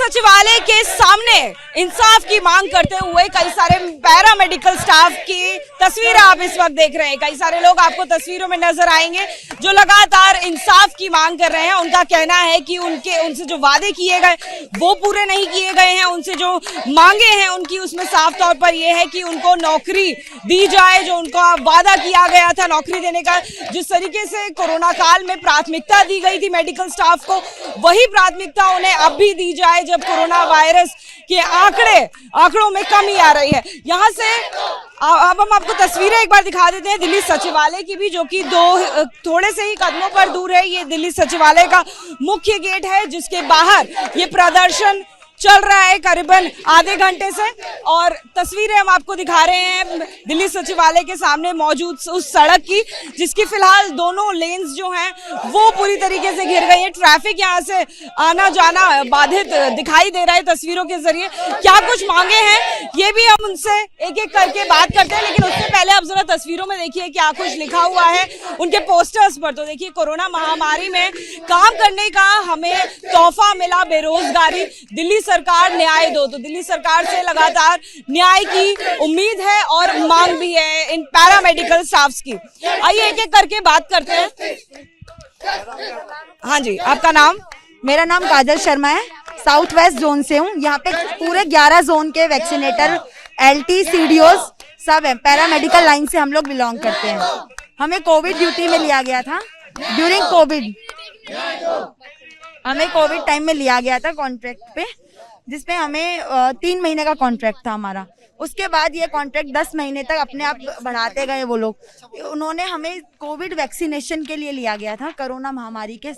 सचिवालय के सामने इंसाफ की मांग करते हुए कई सारे पैरामेडिकल स्टाफ की तस्वीरें आप इस वक्त देख रहे हैं। कई सारे लोग आपको तस्वीरों में नजर आएंगे जो लगातार इंसाफ की मांग कर रहे हैं। उनका कहना है कि उनसे जो वादे किए गए वो पूरे नहीं किए गए हैं। उनसे जो मांगे हैं उनकी उसमें साफ तौर पर यह है कि उनको नौकरी दी जाए, जो उनका वादा किया गया था नौकरी देने का। जिस तरीके से कोरोना काल में प्राथमिकता दी गई थी मेडिकल स्टाफ को, वही प्राथमिकता उन्हें अब भी दी जाए जब कोरोना वायरस के आंकड़ों में कमी आ रही है। यहाँ से अब हम आपको तस्वीरें एक बार दिखा देते हैं दिल्ली सचिवालय की भी, जो कि थोड़े से ही कदमों पर दूर है। ये दिल्ली सचिवालय का मुख्य गेट है जिसके बाहर ये प्रदर्शन चल रहा है करीबन आधे घंटे से। और तस्वीरें हम आपको दिखा रहे हैं दिल्ली सचिवालय के सामने मौजूद उस सड़क की, जिसकी फिलहाल दोनों लेन्स जो हैं वो पूरी तरीके से घिर गई है। ट्रैफिक यहाँ से आना जाना बाधित दिखाई दे रहा है तस्वीरों के जरिए। क्या कुछ मांगे हैं ये भी हम उनसे एक एक करके बात करते हैं, लेकिन उससे पहले आप जरा तस्वीरों में देखिए क्या कुछ लिखा हुआ है उनके पोस्टर्स पर। तो देखिए, कोरोना महामारी में काम करने का हमें तोहफा मिला बेरोजगारी, दिल्ली सरकार न्याय दो। तो दिल्ली सरकार से लगातार न्याय की उम्मीद है और मांग भी है इन पैरामेडिकल स्टाफ्स की। आइए एक एक करके बात करते हैं। हाँ जी, आपका नाम? मेरा नाम काजल शर्मा है, साउथ वेस्ट जोन से हूँ। यहाँ पे पूरे 11 जोन के वैक्सीनेटर, LT, CDOs सब है। पैरामेडिकल लाइन से हम लोग बिलोंग करते हैं। हमें कोविड ड्यूटी में लिया गया था ड्यूरिंग कोविड। हमें कोविड टाइम में लिया गया था कॉन्ट्रैक्ट पे, जिसमें हमें 3 महीने का कॉन्ट्रैक्ट था हमारा। उसके बाद ये कॉन्ट्रैक्ट 10 महीने तक अपने आप बढ़ाते गए वो लोग। उन्होंने हमें कोविड वैक्सीनेशन के लिए लिया गया था कोरोना महामारी के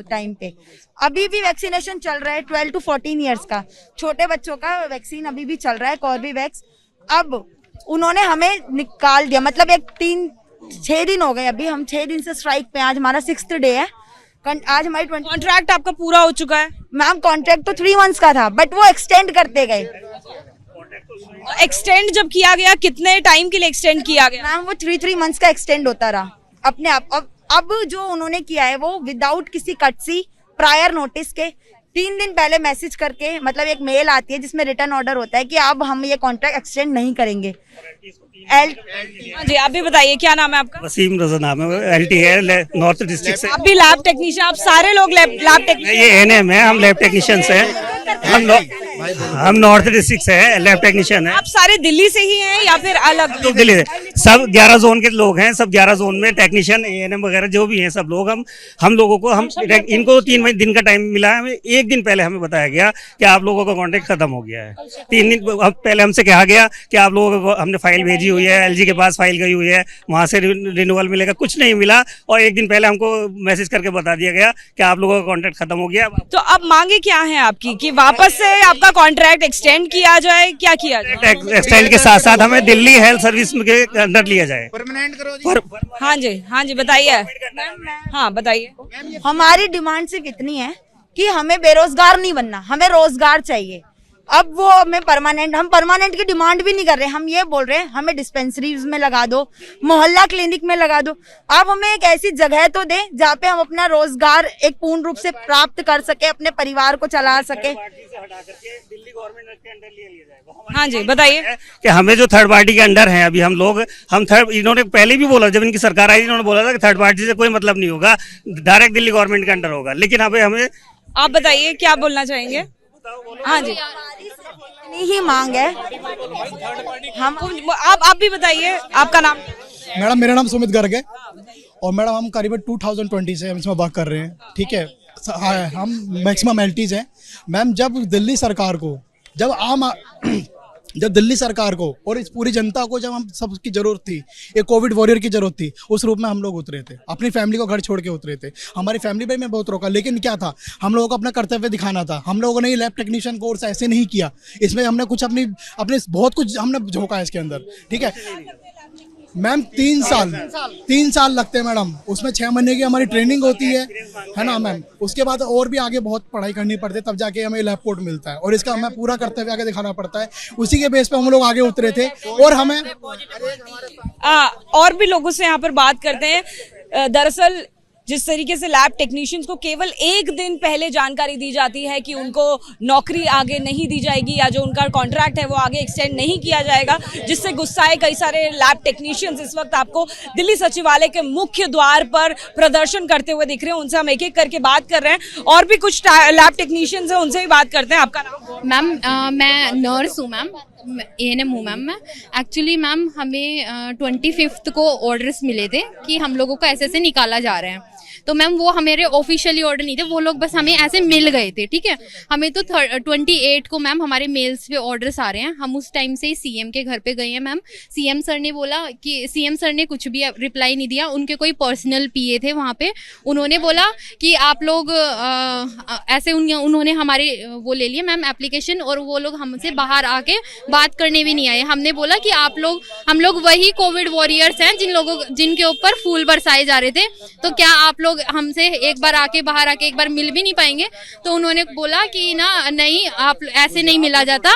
टाइम पे। अभी भी वैक्सीनेशन चल रहा है 12 to 14 ईयर्स का छोटे बच्चों का वैक्सीन अभी भी चल रहा है, कॉर्बेवैक्स। अब उन्होंने हमें निकाल दिया, मतलब 6 दिन हो गए। अभी हम 6 दिन से स्ट्राइक पे, आज हमारा 6th डे है। आज हमारी कॉन्ट्रैक्ट आपका पूरा हो चुका है? मैम कॉन्ट्रैक्ट तो 3 months का था, बट वो एक्सटेंड करते गए। एक्सटेंड जब किया गया, कितने टाइम के लिए एक्सटेंड किया गया? मैम वो 3 months का एक्सटेंड होता रहा अपने आप। अब जो उन्होंने किया है वो विदाउट किसी कटसी प्रायर नोटिस के 3 दिन पहले मैसेज करके, मतलब एक मेल आती है जिसमें रिटर्न ऑर्डर होता है कि अब हम ये कॉन्ट्रैक्ट एक्सटेंड नहीं करेंगे। जी, आप भी बताइए, क्या नाम है आपका? वसीम रजा नाम है, LT है, नॉर्थ डिस्ट्रिक्ट से। आप भी लैब टेक्नीशियन? आप सारे लोग लैब टेक्नीशियन? ये NM है, हम लैब टेक्नीशियन हैं। हम नॉर्थ डिस्ट्रिक्ट से हैं, लैब टेक्नीशियन है। आप सारे दिल्ली से ही हैं या फिर अलग? दिल्ली से सब 11 जोन के लोग हैं। सब 11 जोन में टेक्नीशियन, ANM वगैरह जो भी हैं सब लोग। हम लोगों को इनको 3 दिन का टाइम मिला है। हमें 1 दिन पहले हमें बताया गया कि आप लोगों का कॉन्ट्रैक्ट खत्म हो गया है। 3 दिन पहले हमसे कहा गया कि आप लोगों को हमने फाइल भेजी हुई है, LG के पास फाइल गई हुई है, वहां से रिन्यूअल मिलेगा। कुछ नहीं मिला और 1 दिन पहले हमको मैसेज करके बता दिया गया कि आप लोगों का कॉन्ट्रैक्ट खत्म हो गया। तो अब मांगे क्या है आपकी कि वापस से आपका कॉन्ट्रैक्ट एक्सटेंड किया जाए? क्या किया जाए? एक्सटेंड के साथ साथ हमें दिल्ली हेल्थ सर्विस के अंदर लिया जाए, परमानेंट करो जी। हाँ जी बताइए। हाँ बताइए। हमारी डिमांड सिर्फ इतनी है कि हमें बेरोजगार नहीं बनना, हमें रोजगार चाहिए। अब वो हमें हम परमानेंट की डिमांड भी नहीं कर रहे। हम ये बोल रहे हैं हमें डिस्पेंसरीज में लगा दो, मोहल्ला क्लिनिक में लगा दो। आप हमें एक ऐसी जगह तो दें जहाँ पे हम अपना रोजगार एक पूर्ण रूप से प्राप्त कर सके, अपने परिवार को चला सके। दिल्ली गवर्नमेंट के अंडर लिया जाए। हाँ जी बताइए। कि हमें जो थर्ड पार्टी के अंडर हैं अभी हम लोग, इन्होंने पहले भी बोला, जब इनकी सरकार आई इन्होंने बोला था कि थर्ड पार्टी से कोई मतलब नहीं होगा, डायरेक्ट दिल्ली गवर्नमेंट के अंडर होगा। लेकिन अभी हमें, आप बताइए क्या बोलना चाहेंगे? हाँ जी, इतनी ही मांग है। हम आप भी बताइए, आपका नाम? मैडम मेरा नाम सुमित गर्ग है और मैडम हम करीबन 2020 से हम इसमें वर्क कर रहे हैं। ठीक है, हम मैक्सिमम LTs हैं। मैम जब दिल्ली सरकार को, जब दिल्ली सरकार को और इस पूरी जनता को जब हम सबकी जरूरत थी, एक कोविड वॉरियर की जरूरत थी, उस रूप में हम लोग उतरे थे। अपनी फैमिली को घर छोड़ के उतरे थे। हमारी फैमिली पे मैं बहुत रोका, लेकिन क्या था, हम लोगों को अपना कर्तव्य दिखाना था। हम लोगों ने ये लैब टेक्नीशियन कोर्स ऐसे नहीं किया, इसमें हमने कुछ अपने बहुत कुछ हमने झोंका है इसके अंदर। ठीक है मैम, 3 साल लगते हैं मैडम। उसमें 6 महीने की हमारी ट्रेनिंग होती है ना मैम। उसके बाद और भी आगे बहुत पढ़ाई करनी पड़ती है, तब जाके हमें लैब कोट मिलता है और इसका हमें पूरा कर्तव्य आगे दिखाना पड़ता है। उसी के बेस पे हम लोग आगे उतरे थे और हमें और भी लोगों से यहाँ पर बात करते हैं। दरअसल जिस तरीके से लैब टेक्नीशियंस को केवल एक दिन पहले जानकारी दी जाती है कि उनको नौकरी आगे नहीं दी जाएगी या जो उनका कॉन्ट्रैक्ट है वो आगे एक्सटेंड नहीं किया जाएगा, जिससे गुस्साए कई सारे लैब टेक्नीशियंस इस वक्त आपको दिल्ली सचिवालय के मुख्य द्वार पर प्रदर्शन करते हुए दिख रहे हैं। उनसे हम एक एक करके बात कर रहे हैं और भी कुछ लैब टेक्नीशियंस हैं, उनसे भी बात करते हैं। आपका नाम? मैम मैं नर्स हूँ मैम, ANM हूँ मैम मैं। एक्चुअली मैम हमें 25 को ऑर्डर्स मिले थे कि हम लोगों को ऐसे निकाला जा रहा है, तो मैम वो हमारे ऑफिशियली ऑर्डर नहीं थे, वो लोग बस हमें ऐसे मिल गए थे, ठीक है। हमें तो 28 को मैम हमारे मेल्स पे ऑर्डर्स आ रहे हैं। हम उस टाइम से ही CM के घर पे गए हैं मैम। CM सर ने बोला कि CM सर ने कुछ भी रिप्लाई नहीं दिया, उनके कोई पर्सनल PA थे वहाँ पे, उन्होंने बोला कि आप लोग ऐसे उन्होंने हमारे वो ले लिया मैम एप्लीकेशन, और वो लोग हमसे बाहर आके बात करने भी नहीं आए। हमने बोला कि हम लोग वही कोविड वॉरियर्स हैं जिनके ऊपर फूल बरसाए जा रहे थे, तो क्या आप लोग हमसे एक बार आके बाहर आके एक बार मिल भी नहीं पाएंगे? तो उन्होंने बोला कि ना नहीं, आप ऐसे नहीं मिला जाता,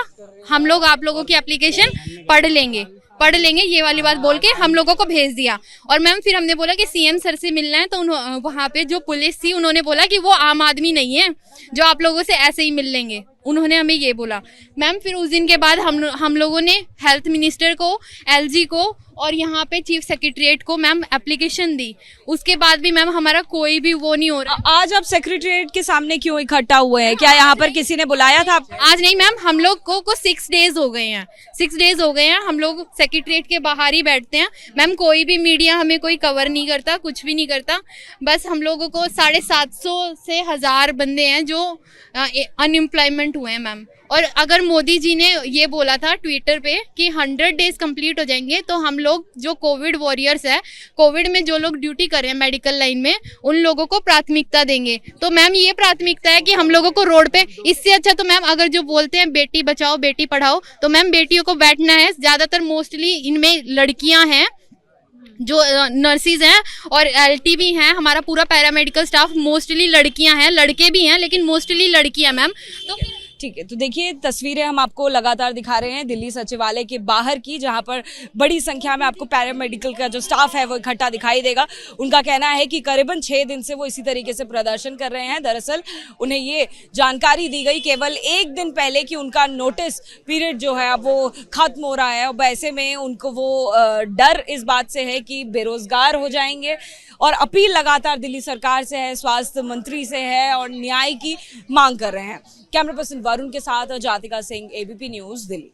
हम लोग आप लोगों की एप्लीकेशन पढ़ लेंगे, ये वाली बात बोल के हम लोगों को भेज दिया। और मैम फिर हमने बोला कि CM सर से मिलना है, तो वहाँ पे जो पुलिस थी उन्होंने बोला कि वो आम आदमी नहीं है जो आप लोगों से ऐसे ही मिल लेंगे, उन्होंने हमें ये बोला मैम। फिर उस दिन के बाद हम लोगों ने हेल्थ मिनिस्टर को, LG को और यहाँ पे चीफ सेक्रेटरीट को मैम एप्लीकेशन दी। उसके बाद भी मैम हमारा कोई भी वो नहीं हो रहा। आज आप सेक्रेटरीट के सामने क्यों इकट्ठा हुए हैं? क्या यहाँ पर किसी ने बुलाया था? आज नहीं मैम, हम लोग को 6 डेज हो गए हैं, 6 डेज हो गए हैं हम लोग सेक्रेटरीट के बाहर ही बैठते हैं मैम। कोई भी मीडिया हमें कोई कवर नहीं करता, कुछ भी नहीं करता। बस हम लोगों को 750 से 1000 बंदे हैं जो अनएम्प्लॉयमेंट हुए हैं मैम। और अगर मोदी जी ने ये बोला था ट्विटर पे कि 100 डेज कंप्लीट हो जाएंगे, तो हम लोग जो कोविड वॉरियर्स है, कोविड में जो लोग ड्यूटी कर रहे हैं मेडिकल लाइन में, उन लोगों को प्राथमिकता देंगे। तो मैम ये प्राथमिकता है कि हम लोगों को रोड पे, इससे अच्छा तो मैम अगर जो बोलते हैं बेटी बचाओ बेटी पढ़ाओ, तो मैम बेटियों को बैठना है। ज्यादातर मोस्टली इनमें लड़कियां हैं जो नर्सिस हैं और LT भी हैं। हमारा पूरा पैरामेडिकल स्टाफ मोस्टली लड़कियां हैं, लड़के भी हैं लेकिन मोस्टली लड़कियां मैम। तो ठीक है, तो देखिए तस्वीरें हम आपको लगातार दिखा रहे हैं दिल्ली सचिवालय के बाहर की, जहां पर बड़ी संख्या में आपको पैरामेडिकल का जो स्टाफ है वो इकट्ठा दिखाई देगा। उनका कहना है कि करीबन 6 दिन से वो इसी तरीके से प्रदर्शन कर रहे हैं। दरअसल उन्हें ये जानकारी दी गई केवल एक दिन पहले कि उनका नोटिस पीरियड जो है वो खत्म हो रहा है। अब ऐसे में उनको वो डर इस बात से है कि बेरोजगार हो जाएंगे, और अपील लगातार दिल्ली सरकार से है, स्वास्थ्य मंत्री से है, और न्याय की मांग कर रहे हैं। कैमरा पर्सन वरुण के साथ जातिका सिंह, ABP न्यूज, दिल्ली।